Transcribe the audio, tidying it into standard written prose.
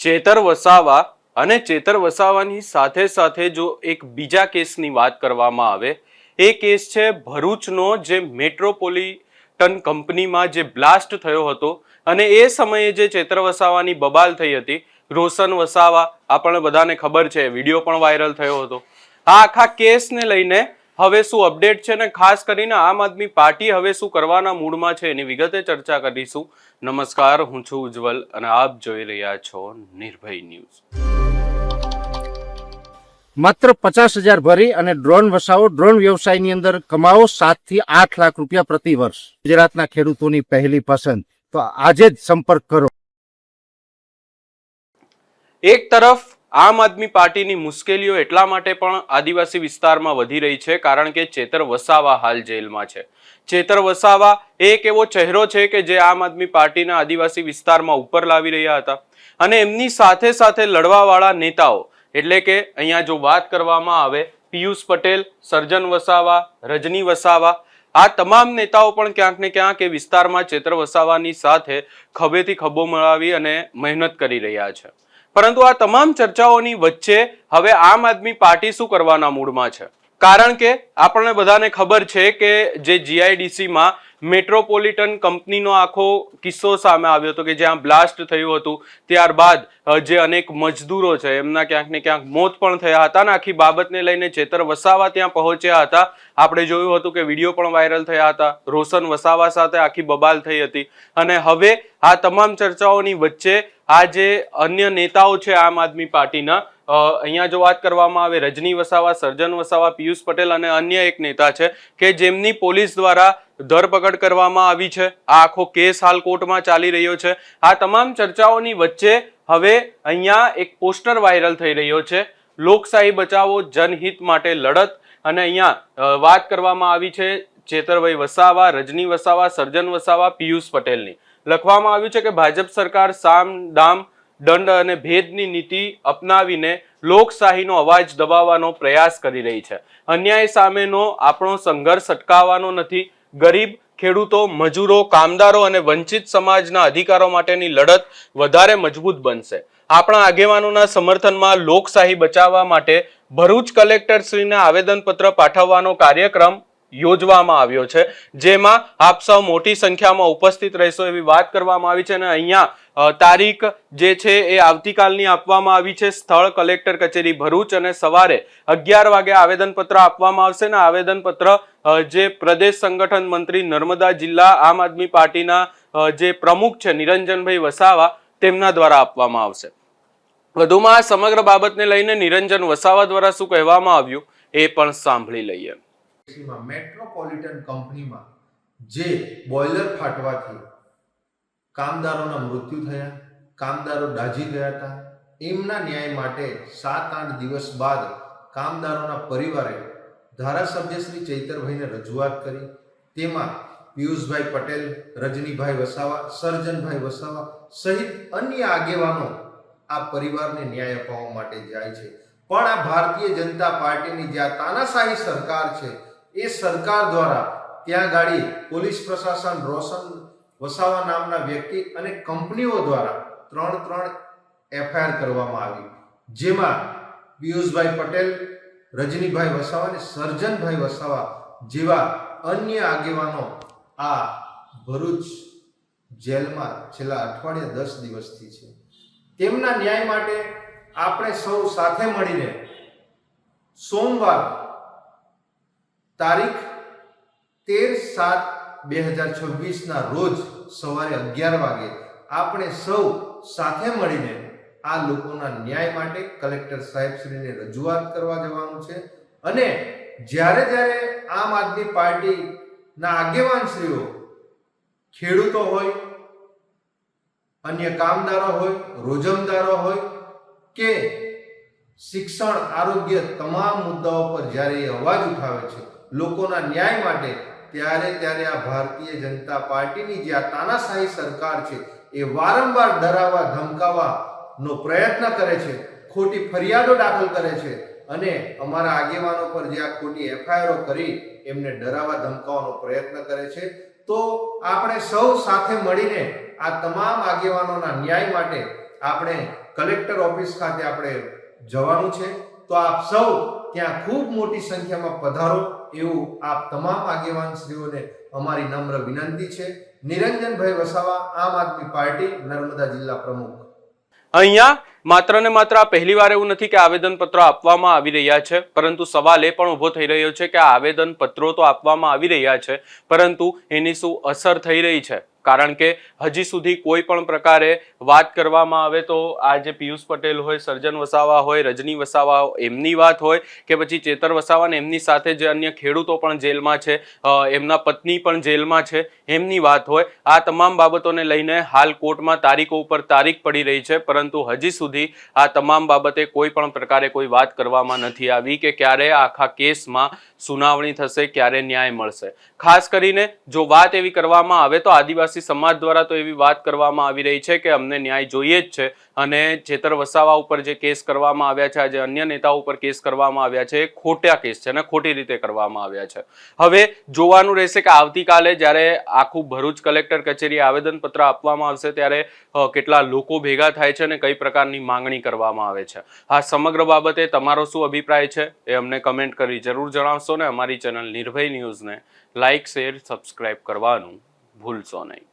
ચેતર વસાવા અને ચેતર વસાવાની સાથે સાથે જો એક બીજા કેસની વાત કરવામાં આવે, એ કેસ છે ભરૂચનો, જે મેટ્રોપોલિટન કંપનીમાં જે બ્લાસ્ટ થયો હતો અને એ સમયે જે ચેતર વસાવાની બબાલ થઈ હતી. રોશન વસાવા આપણને બધાને ખબર છે, વિડીયો પણ વાયરલ થયો હતો. આ આખા કેસને લઈને હવે શું અપડેટ છે ને ખાસ કરીને આમ આદમી પાર્ટી હવે શું કરવાના મૂડમાં છે એની વિગતે ચર્ચા કરીશું. નમસ્કાર, હું છું ઉજ્જવલ અને આપ જોઈ રહ્યા છો નિર્ભય ન્યૂઝ. માત્ર 50,000 ભરી અને ડ્રોન વસાવો. ડ્રોન વ્યવસાયની અંદર કમાવો 7 થી 8 લાખ રૂપિયા પ્રતિ વર્ષ. ગુજરાતના ખેડૂતોની પહેલી પસંદ. તો આજે જ સંપર્ક કરો. એક તરફ આમ આદમી પાર્ટીની મુશ્કેલીઓ એટલા માટે પણ આદિવાસી વિસ્તારમાં વધી રહી છે કારણ કે ચેતર વસાવા હાલ જેલમાં છે. ચેતર વસાવા એક એવો ચહેરો છે કે જે આમ આદમી પાર્ટીના આદિવાસી વિસ્તારમાં ઉપર લાવી રહ્યા હતા અને એમની સાથે સાથે લડવાવાળા નેતાઓ એટલે કે અહીંયા જો વાત કરવામાં આવે, પિયુષ પટેલ, સર્જન વસાવા, રજની વસાવા, આ તમામ નેતાઓ પણ ક્યાંક ને ક્યાંક એ વિસ્તારમાં ચેતર વસાવાની સાથે ખભેથી ખભો મળાવી અને મહેનત કરી રહ્યા છે. પરંતુ આ તમામ ચર્ચાઓની વચ્ચે હવે આમ આદમી પાર્ટી શું કરવાના મૂડમાં છે? કારણ કે આપણને બધાને ખબર છે કે જે જીઆઈડીસીમાં મેટ્રોપોલિટન કંપનીનો આખો કિસ્સો સામે આવ્યો હતો કે જ્યાં બ્લાસ્ટ થયું હતું, ત્યારબાદ જે અનેક મજદૂરો છે એમના ક્યાંક ને ક્યાંક મોત પણ થયા હતા અને આખી બાબતને લઈને ચેતર વસાવા ત્યાં પહોંચ્યા હતા. આપણે જોયું હતું કે વિડીયો પણ વાયરલ થયા હતા. રોશન વસાવા સાથે આખી બબાલ થઈ હતી અને હવે આ તમામ ચર્ચાઓની વચ્ચે આ જે અન્ય નેતાઓ છે આમ આદમી પાર્ટીના, અહીંયા જો વાત કરવામાં આવે, રજની વસાવા, સર્જન વસાવા, પિયુષ પટેલ અને અન્ય એક નેતા છે કે જેમની પોલીસ દ્વારા ધરપકડ કરવામાં આવી છે. આ આખો કેસ હાલ કોર્ટમાં ચાલી રહ્યો છે. આ તમામ ચર્ચાઓની વચ્ચે હવે અહીંયા એક પોસ્ટર વાયરલ થઈ રહ્યો છે, લોકશાહી બચાવો જનહિત માટે લડત, અને અહીંયા વાત કરવામાં આવી છે ચેતરભાઈ વસાવા, રજની વસાવા, સર્જન વસાવા, પિયુષ પટેલની. લખવામાં આવ્યું છે કે ભાજપ સરકાર સામ દામ દંડ અને ભેદની નીતિ અપનાવીને લોકશાહીનો અવાજ દબાવવાનો પ્રયાસ કરી રહી છે. અન્યાય સામેનો આપણો સંઘર્ષ અટકાવવાનો નથી. ગરીબ, ખેડૂતો, મજૂરો, કામદારો અને વંચિત સમાજના અધિકારો માટેની લડત વધારે મજબૂત બનશે. આપણા આગેવાનોના સમર્થનમાં લોકશાહી બચાવવા માટે ભરૂચ કલેક્ટરશ્રીને આવેદનપત્ર પાઠવવાનો કાર્યક્રમ યોજવામાં આવ્યો છે, જેમાં આપ સૌ મોટી સંખ્યામાં ઉપસ્થિત રહેશો એવી વાત કરવામાં આવી છે. અને અહીંયા તારીખ જે છે એ આવતીકાલની આપવામાં આવી છે. સ્થળ કલેક્ટર કચેરી ભરૂચ અને સવારે 11 વાગે આવેદનપત્ર આપવામાં આવશે. અને આવેદનપત્ર જે પ્રદેશ સંગઠન મંત્રી નર્મદા જિલ્લા આમ આદમી પાર્ટીના જે પ્રમુખ છે નિરંજનભાઈ વસાવા, તેમના દ્વારા આપવામાં આવશે. વધુમાં આ સમગ્ર બાબતને લઈને નિરંજન વસાવા દ્વારા શું કહેવામાં આવ્યું એ પણ સાંભળી લઈએ. મેટ્રોપોલિટન કંપનીમાં જે બોઇલર ફાટવાથી કામદારોના મૃત્યુ થયા, કામદારો દાઝી ગયા હતા, એમના ન્યાય માટે 7-8 દિવસ બાદ કામદારોના પરિવારે ધારાસભ્ય શ્રી ચૈતરભાઈને રજૂઆત કરી. તેમાં પિયુષભાઈ પટેલ, રજનીભાઈ વસાવા, સર્જનભાઈ વસાવા સહિત અન્ય આગેવાનો આ પરિવારને ન્યાય અપાવવા માટે જાય છે. પણ આ ભારતીય જનતા પાર્ટીની જે આ તાનાશાહી સરકાર છે, એ સરકાર દ્વારા ત્યાં ગાડી પોલીસ પ્રશાસન, રોશન વસાવા નામના વ્યક્તિ અને કંપનીઓ દ્વારા 3 એફઆઈઆર કરવામાં આવી, જેમાં પિયુષભાઈ પટેલ, રજનીભાઈ વસાવા અને સર્જનભાઈ વસાવા જેવા અન્ય આગેવાનો આ ભરૂચ જેલમાં છેલ્લા અઠવાડિયા 10 દિવસથી છે. તેમના ન્યાય માટે આપણે સૌ સાથે મળીને સોમવાર તારીખ 13/7/2026 ના રોજ સવારે 11 વાગે આપણે સૌ સાથે મળીને આ લોકોના ન્યાય માટે કલેક્ટર સાહેબશ્રીને રજૂઆત કરવા જવાનું છે. અને જ્યારે આમ આદમી પાર્ટીના આગેવાનશ્રીઓ ખેડૂતો હોય, અન્ય કામદારો હોય, રોજમદારો હોય કે શિક્ષણ, આરોગ્ય, તમામ મુદ્દાઓ પર જ્યારે એ અવાજ ઉઠાવે છે લોકોના ન્યાય માટે, ત્યારે આ ભારતીય જનતા પાર્ટીની જે આ તાનાશાહી સરકાર છે એ વારંવાર ડરાવવા ધમકાવવાનો પ્રયત્ન કરે છે, ખોટી ફરિયાદો દાખલ કરે છે અને અમારા આગેવાનો પર જે આ ખોટી એફઆઈઆરો કરી એમને ડરાવવા ધમકાવવાનો પ્રયત્ન કરે છે. તો આપણે સૌ સાથે મળીને આ તમામ આગેવાનોના ન્યાય માટે આપણે કલેક્ટર ઓફિસ ખાતે આપણે જવાનું છે. તો આપ સૌ ત્યાં ખૂબ મોટી સંખ્યામાં પધારો એવું આપ તમામ આગેવાનશ્રીઓને અમારી નમ્ર વિનંતી છે. નિરંજનભાઈ વસાવા, આમ આદમી પાર્ટી, નર્મદા જિલ્લા પ્રમુખ. અહીંયા માત્ર ને માત્ર આ પહેલી વાર એવું નથી કે આવેદનપત્રો આપવામાં આવી રહ્યા છે, પરંતુ સવાલ એ પણ ઉભો થઈ રહ્યો છે કે આ આવેદનપત્રો તો આપવામાં આવી રહ્યા છે, પરંતુ એની શું અસર થઈ રહી છે? કારણ કે હજી સુધી કોઈ પણ પ્રકારે વાત કરવામાં આવે તો આ જે પિયુષ પટેલ હોય, સર્જન વસાવા હોય, રજની વસાવા એમની વાત હોય કે પછી ચેતર વસાવા ને એમની સાથે જે અન્ય ખેડૂતો પણ જેલમાં છે, એમના પત્ની પણ જેલમાં છે, એમની વાત હોય, આ તમામ બાબતોને લઈને હાલ કોર્ટમાં તારીખો ઉપર તારીખ પડી રહી છે, પરંતુ હજી સુધી આ તમામ બાબતે કોઈ પણ પ્રકારે કોઈ વાત કરવામાં નથી આવી કે ક્યારે આખા કેસમાં સુનાવણી થશે, ક્યારે ન્યાય મળશે. ખાસ કરીને જો વાત એવી કરવામાં આવે તો આદિવાસી સમાજ દ્વારા તો એવી વાત કરવામાં આવી રહી છે કે અમને ન્યાય જોઈએ જ છે, અને ચેતર વસાવા ઉપર જે કેસ કરવામાં આવ્યા છે, આજે અન્ય નેતાઓ ઉપર કેસ કરવામાં આવ્યા છે, એ ખોટા કેસ છે અને ખોટી રીતે કરવામાં આવ્યા છે. હવે જોવાનું રહેશે કે આવતીકાલે જ્યારે આખું ભરૂચ કલેક્ટર કચેરી આવેદનપત્ર આપવામાં આવશે ત્યારે કેટલા લોકો ભેગા થાય છે અને કઈ પ્રકારની માંગણી કરવામાં આવે છે. આ સમગ્ર બાબતે તમારો શું અભિપ્રાય છે એ અમને કમેન્ટ કરી જરૂર જણાવશો ને અમારી ચેનલ નિર્ભય ન્યૂઝને લાઇક, શેર, સબસ્ક્રાઇબ કરવાનું ભૂલશો નહીં.